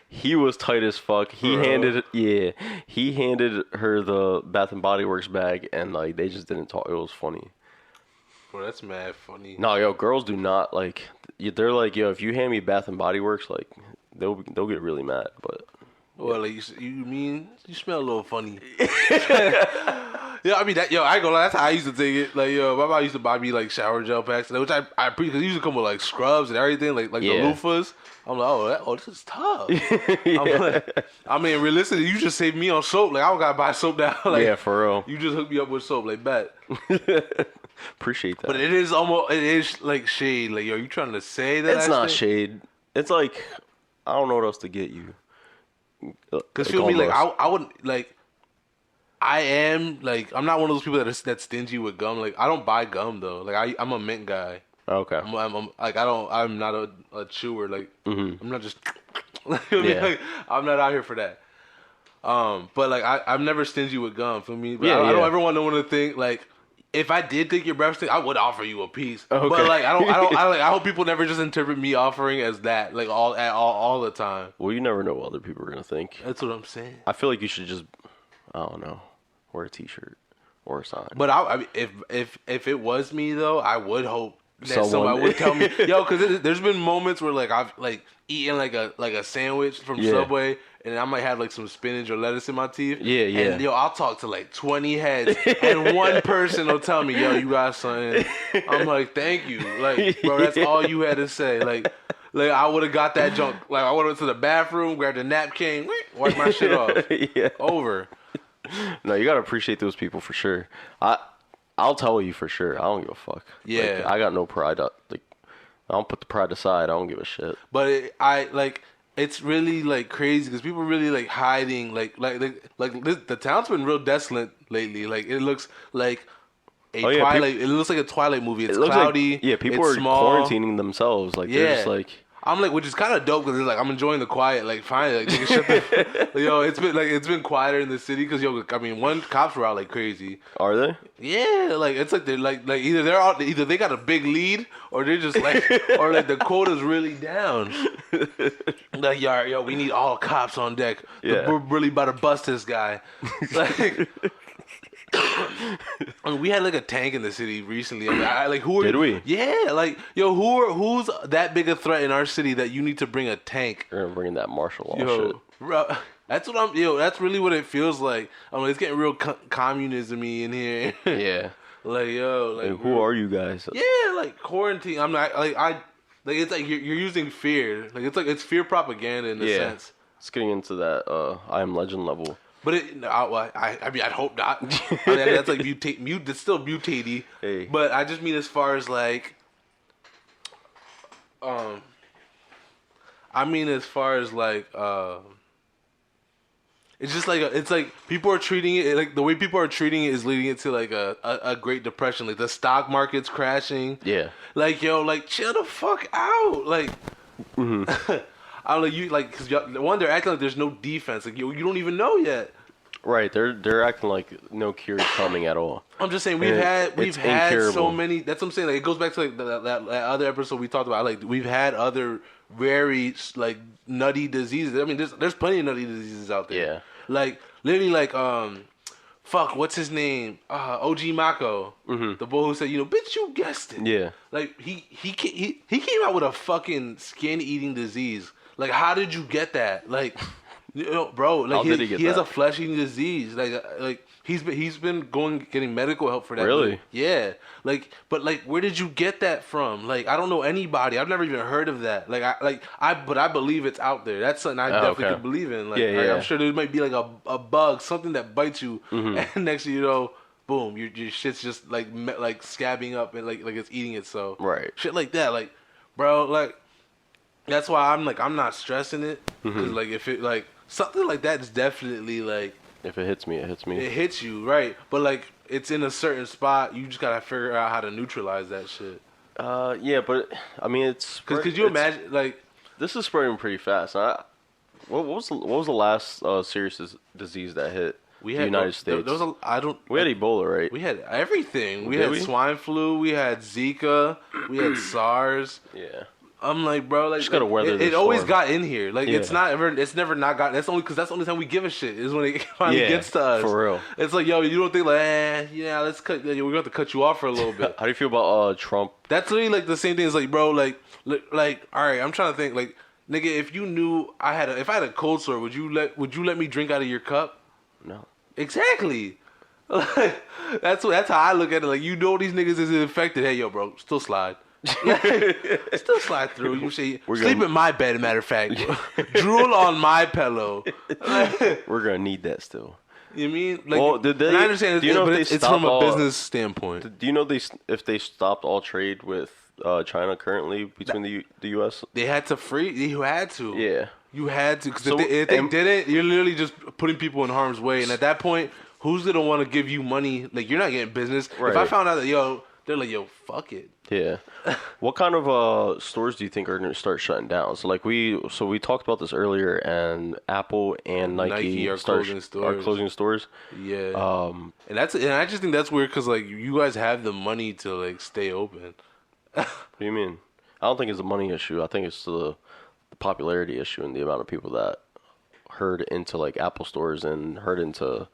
he was tight as fuck. He handed her the Bath and Body Works bag, and like they just didn't talk. It was funny. Bro, that's mad funny. No, yo, girls do not like. They're like, yo, if you hand me Bath and Body Works, like they'll get really mad. But well, like you mean you smell a little funny. Yeah, I mean that. Yo, I ain't gonna lie. That's how I used to take it. Like, yo, my mom used to buy me like shower gel packs, which I appreciate because it used to come with like scrubs and everything, like the loofahs. I'm like, this is tough. I'm like, I mean, realistically, you just saved me on soap. Like, I don't gotta buy soap now. Like, yeah, for real. You just hook me up with soap, like, bet. Appreciate that. But it is like shade. Like, yo, you trying to say that? It's not shade. It's like I don't know what else to get you. Cause feel me, like I wouldn't like. I am like I'm not one of those people that's stingy with gum. Like I don't buy gum though. Like I'm a mint guy. Okay. I'm like I'm not a chewer. Like I'm not just Yeah. Like, I'm not out here for that. But like I'm never stingy with gum. Feel me? But Yeah, I don't yeah. ever want no one to think like if I did think your breath stink, I would offer you a piece. Okay. But like I hope people never just interpret me offering as that like all the time. Well, you never know what other people are gonna think. That's what I'm saying. I feel like you should just, I don't know, wear a T-shirt or a sign. But I mean, if it was me though, I would hope that Someone somebody would tell me, yo, because there's been moments where like I've like eaten like a sandwich from Subway, and I might have like some spinach or lettuce in my teeth. Yeah, yeah. And yo, I'll talk to like 20 heads, and one person will tell me, yo, you got something. I'm like, thank you, like, bro, that's all you had to say, like I would have got that junk. Like I would have went to the bathroom, grabbed a napkin, wiped my shit off. Yeah. Over. No, you gotta appreciate those people for sure. I'll tell you for sure. I don't give a fuck. Yeah. Like, I got no pride. Like, I don't put the pride aside. I don't give a shit. But it's really like crazy because people really like hiding the town's been real desolate lately. Like it looks like a Twilight. It looks like a Twilight movie. It's cloudy. Like, people it's are small. quarantining themselves. Like they're just like. I'm like, which is kind of dope because it's like I'm enjoying the quiet. Like finally, like nigga, shut the yo. It's been quieter in the city because yo, I mean, cops were out like crazy. Are they? Yeah, like it's like they're like either they got a big lead or they're just like or like the quota's really down. Like yo, we need all cops on deck. Yeah. We're really about to bust this guy. Like. I mean, we had like a tank in the city recently. I mean, who are Did we? Yeah, like yo, who's that big a threat in our city that you need to bring a tank? They're gonna bring that martial law shit. Bro, that's what that's really what it feels like. I mean, it's getting real communism-y in here. Yeah. Like yo, like who are you guys? Yeah, like quarantine. I'm not like it's like you're using fear. Like it's fear propaganda in a sense. It's getting into that I Am Legend level. But I mean, I'd hope not. I mean, that's like mute. It's still mutatey. Hey. But I just mean as far as like, it's just like it's like people are treating it like the way people are treating it is leading it to like a Great Depression. Like the stock market's crashing. Yeah. Like yo, like chill the fuck out. Like. Mm-hmm. I don't know, you like because they're acting like there's no defense. Like you don't even know yet. Right, they're acting like no cure is coming at all. I'm just saying we've had so many. That's what I'm saying. Like it goes back to like that other episode we talked about. Like we've had other very like nutty diseases. I mean, there's plenty of nutty diseases out there. Yeah. Like literally like fuck, what's his name? OG Mako, the boy who said, bitch, you guessed it. Yeah. Like he came out with a fucking skin eating disease. Like, how did you get that? Like, bro, like he has a flesh eating disease. Like he's been getting medical help for that. Really? Dude. Yeah. Like, but like, where did you get that from? Like, I don't know anybody. I've never even heard of that. But I believe it's out there. That's something I definitely could believe in. Like, I'm sure there might be like a bug, something that bites you, and next thing you know, boom, your shit's just like scabbing up and like it's eating itself. Right. Shit like that. Like, bro, like. That's why I'm not stressing it because like if it like something like that is definitely like if it hits me, it hits me. It hits you, right? But like it's in a certain spot. You just gotta figure out how to neutralize that shit. Yeah, but I mean it's because could you imagine like this is spreading pretty fast. What was the last serious disease that hit the United States? We had Ebola, right? We had everything. We had swine flu. We had Zika. We had SARS. Yeah. I'm like, bro, like, just gotta weather this it always storm. Got in here. Like, it's never not got. That's only because that's the only time we give a shit is when it finally gets to us. For real. It's like, yo, you don't think like, let's cut. We're gonna have to cut you off for a little bit. How do you feel about Trump? That's literally like the same thing. It's like, bro, like, all right, I'm trying to think, like, nigga, if you knew if I had a cold sore, would you let me drink out of your cup? No. Exactly. That's how I look at it. Like, these niggas is infected. Hey, yo, bro, still slide. Still slide through. You say sleep in my bed. Matter of fact, drool on my pillow. We're gonna need that still. You mean? Like, well, did they? I understand. Do you know it's from a business standpoint. Do you know if they stopped all trade with China currently between the U.S.? They had to free. You had to. Yeah. You had to because if they didn't, you're literally just putting people in harm's way. And at that point, who's gonna want to give you money? Like you're not getting business. Right. If I found out that they're like, yo, fuck it. Yeah. What kind of stores do you think are going to start shutting down? So we talked about this earlier, and Apple and Nike are closing stores. Yeah. And I just think that's weird because like you guys have the money to like stay open. What do you mean? I don't think it's a money issue. I think it's the popularity issue and the amount of people that herd into like Apple stores and herd into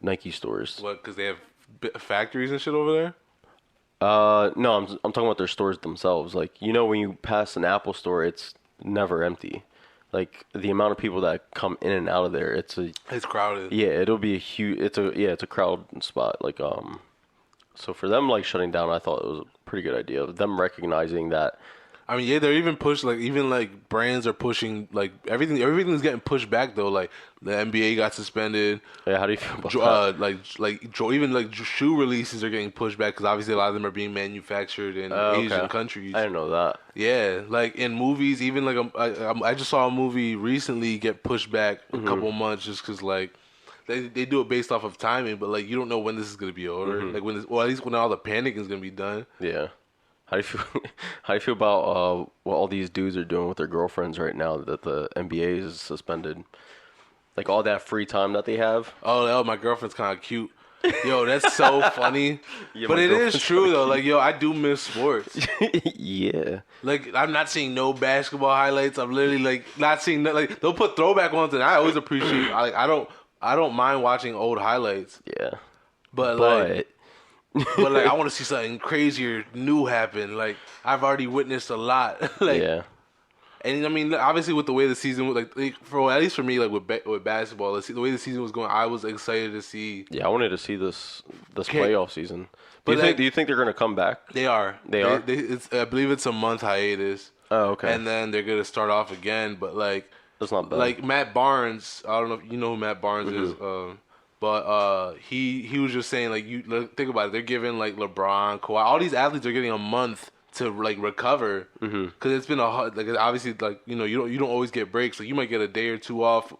Nike stores. What? Because they have factories and shit over there. No, I'm talking about their stores themselves. Like, when you pass an Apple store, it's never empty. Like the amount of people that come in and out of there, it's crowded. Yeah, it'll be a huge. It's a crowd spot. Like so for them like shutting down, I thought it was a pretty good idea. Them recognizing that. I mean, yeah, they're even pushed, like, even, like, brands are pushing, like, everything's getting pushed back, though. Like, the NBA got suspended. Yeah, how do you feel about that? Even, like, shoe releases are getting pushed back because, obviously, a lot of them are being manufactured in Asian countries. I didn't know that. Yeah, like, in movies, even, like, I just saw a movie recently get pushed back a couple months just because, like, they do it based off of timing, but, like, you don't know when this is going to be over. Like, at least when all the panicking is going to be done. Yeah. How do you feel? How do you feel about what all these dudes are doing with their girlfriends right now that the NBA is suspended? Like all that free time that they have. Oh, my girlfriend's kind of cute. Yo, that's so funny. Yeah, but it is true though. Like, yo, I do miss sports. Yeah. Like, I'm not seeing no basketball highlights. I'm literally like not seeing like they'll put throwback ones, and I always appreciate. Like, I don't mind watching old highlights. Yeah. But like I want to see something crazier new happen. Like I've already witnessed a lot. Like, yeah. And I mean, obviously with the way the season, like for at least for me, like with basketball, the way the season was going, I was excited to see. Yeah, I wanted to see this playoff season. Do you think they're gonna come back? They are. They are. I believe it's a month hiatus. Oh, okay. And then they're gonna start off again. But like, that's not bad. Like Matt Barnes, I don't know if you know who Matt Barnes is. But he was just saying, like, think about it. They're giving, like, LeBron, Kawhi, all these athletes are getting a month to, like, recover. Because it's been obviously, like, you don't always get breaks. Like, you might get a day or two off,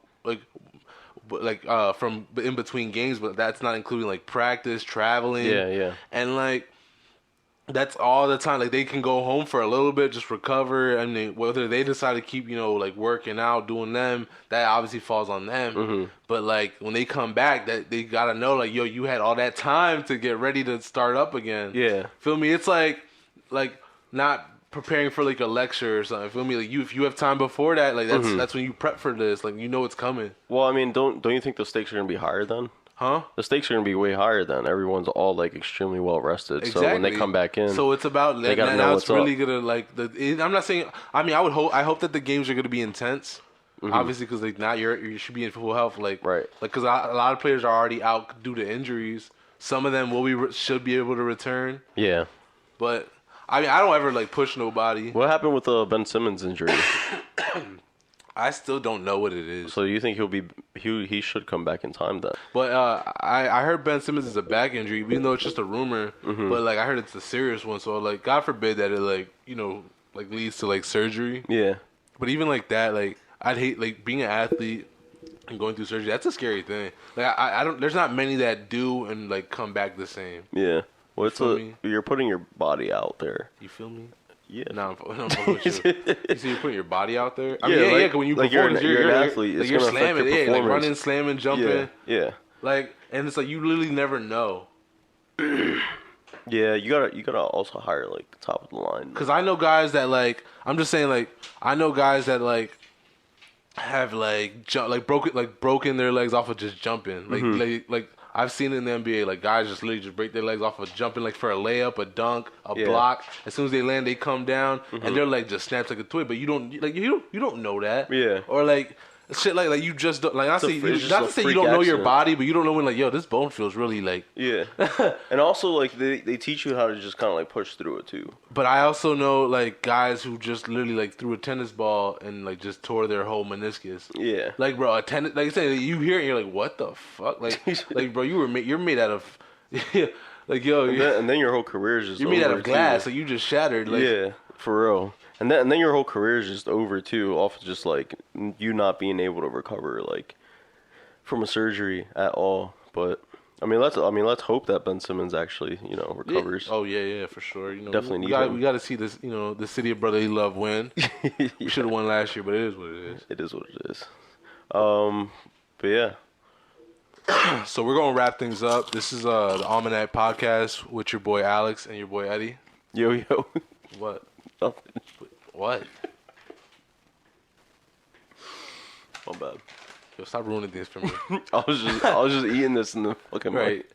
from in between games, but that's not including, like, practice, traveling. Yeah. And, like, that's all the time. Like, they can go home for a little bit, just recover. I mean, whether they decide to keep, like, working out, doing them, that obviously falls on them. But, like, when they come back, that they got to know, like, yo, you had all that time to get ready to start up again. Yeah. Feel me? It's like not preparing for, like, a lecture or something. Feel me? Like, if you have time before that, like, that's when you prep for this. Like, you know it's coming. Well, I mean, don't you think the stakes are going to be higher then? Huh? The stakes are going to be way higher then. Everyone's all like extremely well rested. Exactly. So when they come back in, so it's about they gotta know what's really up. gonna like I'm not saying. I mean, I hope that the games are gonna be intense. Obviously, because like now you should be in full health. Like right. Like because a lot of players are already out due to injuries. Some of them should be able to return. Yeah. But I mean, I don't ever like push nobody. What happened with Ben Simmons' injury? I still don't know what it is. So you think he should come back in time then? But I heard Ben Simmons is a back injury, even though it's just a rumor. But like I heard it's a serious one. So like God forbid that it like like leads to like surgery. Yeah. But even like that, like I'd hate like being an athlete and going through surgery. That's a scary thing. Like I don't. There's not many that do and like come back the same. Yeah. Well, you're putting your body out there. You feel me? Yeah. No, I'm with you. You see, you're putting your body out there. I mean, yeah. When you like perform, you're an athlete. Like you're slamming, like running, slamming, jumping. Yeah. Like, and it's like you literally never know. Yeah, you gotta also hire like top of the line. Because I know guys that like, I'm just saying like, I know guys that like have like broken their legs off of just jumping. Like I've seen it in the NBA, like guys just literally just break their legs off of jumping, like for a layup, a dunk, a block. As soon as they land, they come down, and their leg just snaps like a twig. But you don't know that. Yeah. Or like shit like you just don't like. Honestly, not to say you don't know your accident. body, but you don't know when like yo, this bone feels really like. Yeah. And also like they teach you how to just kind of like push through it too. But I also know like guys who just literally like threw a tennis ball and like just tore their whole meniscus. Yeah. Like bro, a tennis like I say you hear it and you're like what the fuck like bro you're made out of like yo and then your whole career is just you're made out of glass so you just shattered like yeah for real. And then your whole career is just over too, off of just like you not being able to recover like from a surgery at all. But I mean, let's hope that Ben Simmons actually, recovers. Yeah. Oh yeah, for sure. Definitely need we him. got to see this, the city of brotherly love win. We should have won last year, but it is what it is. It is what it is. But yeah. So we're gonna wrap things up. This is the Almanac Podcast with your boy Alex and your boy Eddie. Yo. What? Nothing. What? My bad. Yo, stop ruining things for me. I was just eating this in the fucking Right.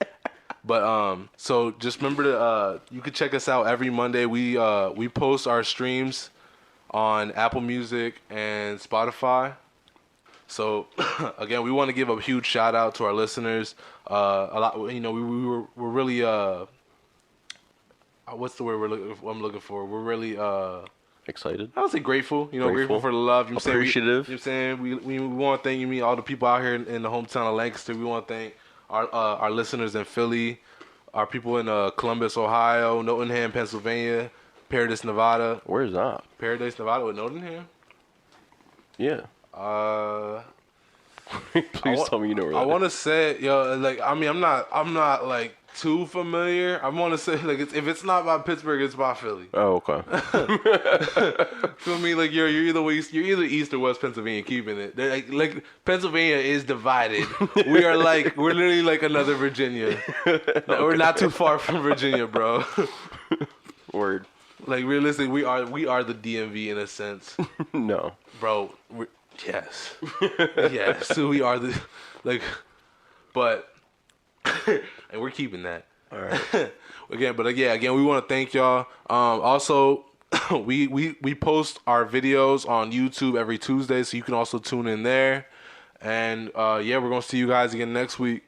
But so just remember to you can check us out every Monday. We post our streams on Apple Music and Spotify. So again, we want to give a huge shout out to our listeners. A lot, we're really what's the word I'm looking for? We're really Excited. I would say grateful. Grateful for the love. Appreciative. You know what I'm saying? We want to thank you, all the people out here in the hometown of Lancaster. We want to thank our listeners in Philly, our people in Columbus, Ohio, Nottingham, Pennsylvania, Paradise, Nevada. Where's that? Paradise, Nevada with Nottingham? Yeah. Please tell me you know where that I is. want to say, I'm not like too familiar. I want to say if it's not by Pittsburgh, it's by Philly. Oh, okay. Feel me? Like you're either east or west Pennsylvania. Keeping it like Pennsylvania is divided. We're literally like another Virginia. Okay. We're not too far from Virginia, bro. Word. Like realistically, we are the DMV in a sense. No, bro. Yes, yes. So we are but and we're keeping that. All right. Again, we want to thank y'all. Also, we post our videos on YouTube every Tuesday, so you can also tune in there. And we're gonna see you guys again next week.